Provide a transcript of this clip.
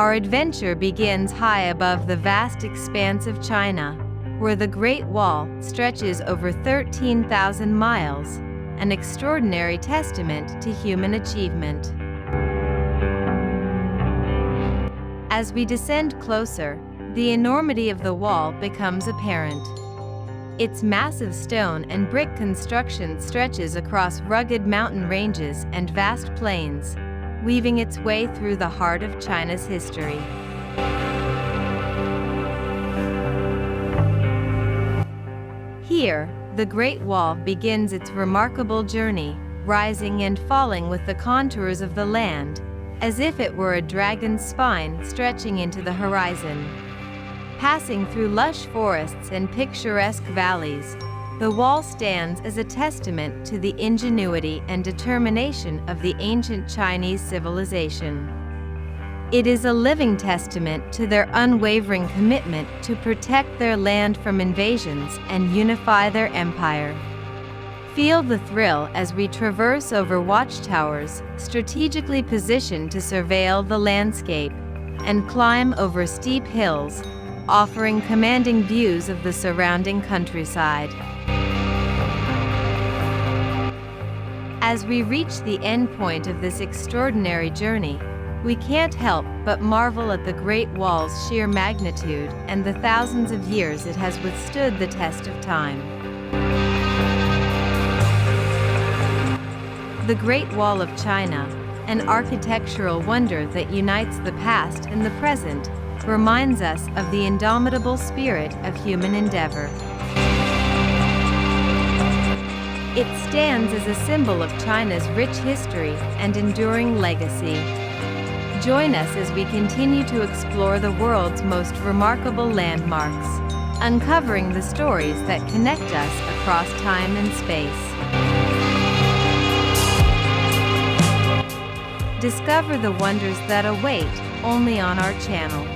Our adventure begins high above the vast expanse of China, where the Great Wall stretches over 13,000 miles, an extraordinary testament to human achievement. As we descend closer, the enormity of the wall becomes apparent. Its massive stone and brick construction stretches across rugged mountain ranges and vast plains, weaving its way through the heart of China's history. Here, the Great Wall begins its remarkable journey, rising and falling with the contours of the land, as if it were a dragon's spine stretching into the horizon. Passing through lush forests and picturesque valleys, the wall stands as a testament to the ingenuity and determination of the ancient Chinese civilization. It is a living testament to their unwavering commitment to protect their land from invasions and unify their empire. Feel the thrill as we traverse over watchtowers, strategically positioned to surveil the landscape, and climb over steep hills, offering commanding views of the surrounding countryside. As we reach the end point of this extraordinary journey, we can't help but marvel at the Great Wall's sheer magnitude and the thousands of years it has withstood the test of time. The Great Wall of China, an architectural wonder that unites the past and the present, reminds us of the indomitable spirit of human endeavor. It stands as a symbol of China's rich history and enduring legacy. Join us as we continue to explore the world's most remarkable landmarks, uncovering the stories that connect us across time and space. Discover the wonders that await only on our channel.